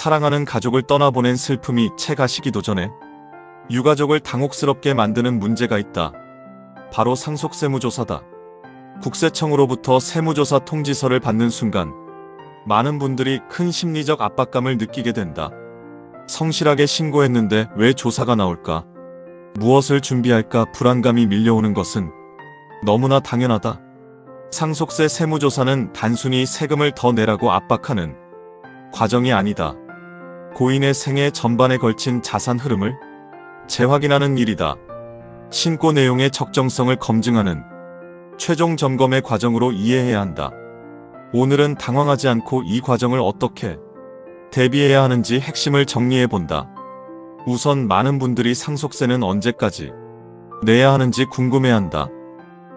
사랑하는 가족을 떠나보낸 슬픔이 채 가시기도 전에 유가족을 당혹스럽게 만드는 문제가 있다. 바로 상속세무조사다. 국세청으로부터 세무조사 통지서를 받는 순간 많은 분들이 큰 심리적 압박감을 느끼게 된다. 성실하게 신고했는데 왜 조사가 나올까? 무엇을 준비할까? 불안감이 밀려오는 것은 너무나 당연하다. 상속세 세무조사는 단순히 세금을 더 내라고 압박하는 과정이 아니다. 고인의 생애 전반에 걸친 자산 흐름을 재확인하는 일이다. 신고 내용의 적정성을 검증하는 최종 점검의 과정으로 이해해야 한다. 오늘은 당황하지 않고 이 과정을 어떻게 대비해야 하는지 핵심을 정리해본다. 우선 많은 분들이 상속세는 언제까지 내야 하는지 궁금해한다.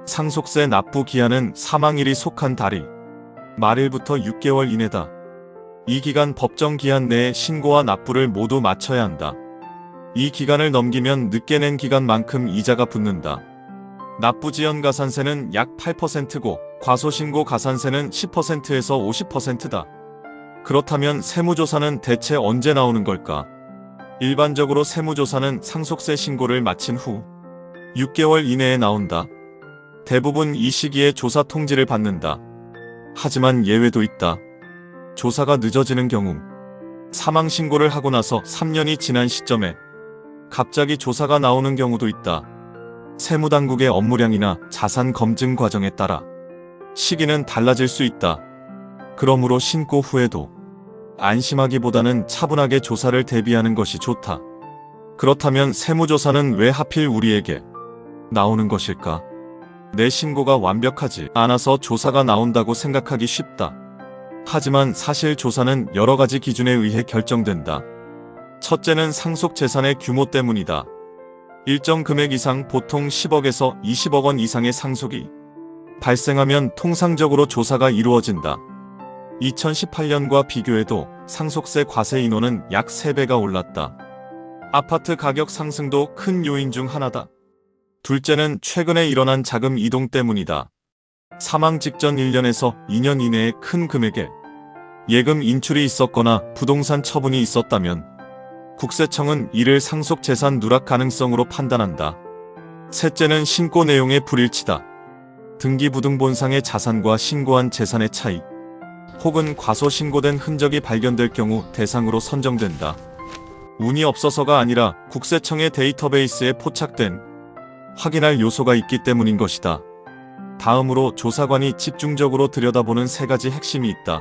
상속세 납부 기한은 사망일이 속한 달이 말일부터 6개월 이내다. 이 기간 법정 기한 내에 신고와 납부를 모두 마쳐야 한다. 이 기간을 넘기면 늦게 낸 기간만큼 이자가 붙는다. 납부지연 가산세는 약 8%고 과소신고 가산세는 10%에서 50%다. 그렇다면 세무조사는 대체 언제 나오는 걸까? 일반적으로 세무조사는 상속세 신고를 마친 후 6개월 이내에 나온다. 대부분 이 시기에 조사 통지를 받는다. 하지만 예외도 있다. 조사가 늦어지는 경우, 사망 신고를 하고 나서 3년이 지난 시점에 갑자기 조사가 나오는 경우도 있다. 세무당국의 업무량이나 자산 검증 과정에 따라 시기는 달라질 수 있다. 그러므로 신고 후에도 안심하기보다는 차분하게 조사를 대비하는 것이 좋다. 그렇다면 세무조사는 왜 하필 우리에게 나오는 것일까? 내 신고가 완벽하지 않아서 조사가 나온다고 생각하기 쉽다. 하지만 사실 조사는 여러 가지 기준에 의해 결정된다. 첫째는 상속 재산의 규모 때문이다. 일정 금액 이상, 보통 10억에서 20억 원 이상의 상속이 발생하면 통상적으로 조사가 이루어진다. 2018년과 비교해도 상속세 과세 인원은 약 3배가 올랐다. 아파트 가격 상승도 큰 요인 중 하나다. 둘째는 최근에 일어난 자금 이동 때문이다. 사망 직전 1년에서 2년 이내에 큰 금액의 예금 인출이 있었거나 부동산 처분이 있었다면 국세청은 이를 상속재산 누락 가능성으로 판단한다. 셋째는 신고 내용의 불일치다. 등기부등본상의 자산과 신고한 재산의 차이, 혹은 과소신고된 흔적이 발견될 경우 대상으로 선정된다. 운이 없어서가 아니라 국세청의 데이터베이스에 포착된 확인할 요소가 있기 때문인 것이다. 다음으로 조사관이 집중적으로 들여다보는 3가지 핵심이 있다.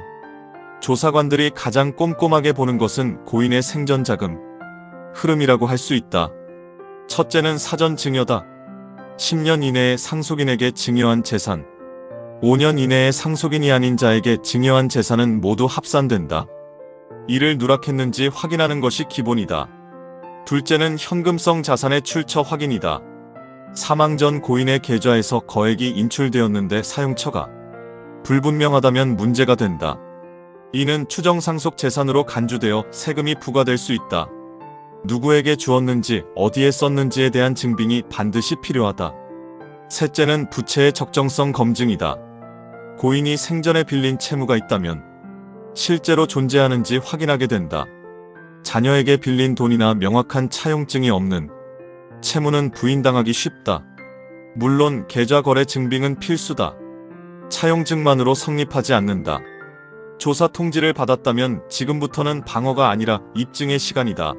조사관들이 가장 꼼꼼하게 보는 것은 고인의 생전자금 흐름이라고 할 수 있다. 첫째는 사전 증여다. 10년 이내에 상속인에게 증여한 재산, 5년 이내에 상속인이 아닌 자에게 증여한 재산은 모두 합산된다. 이를 누락했는지 확인하는 것이 기본이다. 둘째는 현금성 자산의 출처 확인이다. 사망 전 고인의 계좌에서 거액이 인출되었는데 사용처가 불분명하다면 문제가 된다. 이는 추정상속 재산으로 간주되어 세금이 부과될 수 있다. 누구에게 주었는지, 어디에 썼는지에 대한 증빙이 반드시 필요하다. 셋째는 부채의 적정성 검증이다. 고인이 생전에 빌린 채무가 있다면 실제로 존재하는지 확인하게 된다. 자녀에게 빌린 돈이나 명확한 차용증이 없는 채무는 부인당하기 쉽다. 물론 계좌 거래 증빙은 필수다. 차용증만으로 성립하지 않는다. 조사 통지를 받았다면 지금부터는 방어가 아니라 입증의 시간이다.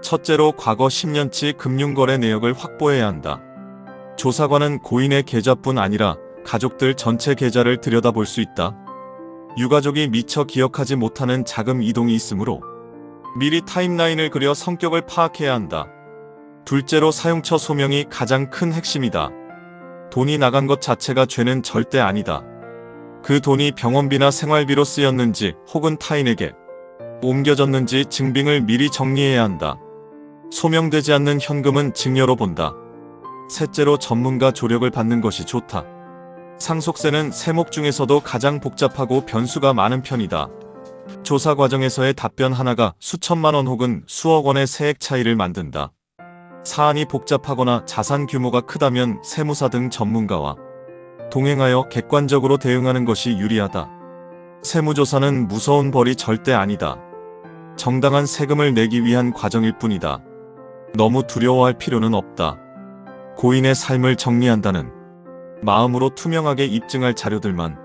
첫째로 과거 10년치 금융거래 내역을 확보해야 한다. 조사관은 고인의 계좌뿐 아니라 가족들 전체 계좌를 들여다볼 수 있다. 유가족이 미처 기억하지 못하는 자금 이동이 있으므로 미리 타임라인을 그려 성격을 파악해야 한다. 둘째로 사용처 소명이 가장 큰 핵심이다. 돈이 나간 것 자체가 죄는 절대 아니다. 그 돈이 병원비나 생활비로 쓰였는지 혹은 타인에게 옮겨졌는지 증빙을 미리 정리해야 한다. 소명되지 않는 현금은 증여로 본다. 셋째로 전문가 조력을 받는 것이 좋다. 상속세는 세목 중에서도 가장 복잡하고 변수가 많은 편이다. 조사 과정에서의 답변 하나가 수천만 원 혹은 수억 원의 세액 차이를 만든다. 사안이 복잡하거나 자산 규모가 크다면 세무사 등 전문가와 동행하여 객관적으로 대응하는 것이 유리하다. 세무조사는 무서운 벌이 절대 아니다. 정당한 세금을 내기 위한 과정일 뿐이다. 너무 두려워할 필요는 없다. 고인의 삶을 정리한다는 마음으로 투명하게 입증할 자료들만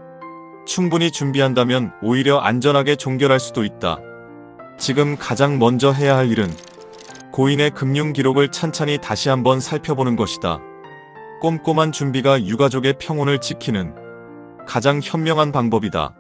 충분히 준비한다면 오히려 안전하게 종결할 수도 있다. 지금 가장 먼저 해야 할 일은 고인의 금융 기록을 찬찬히 다시 한번 살펴보는 것이다. 꼼꼼한 준비가 유가족의 평온을 지키는 가장 현명한 방법이다.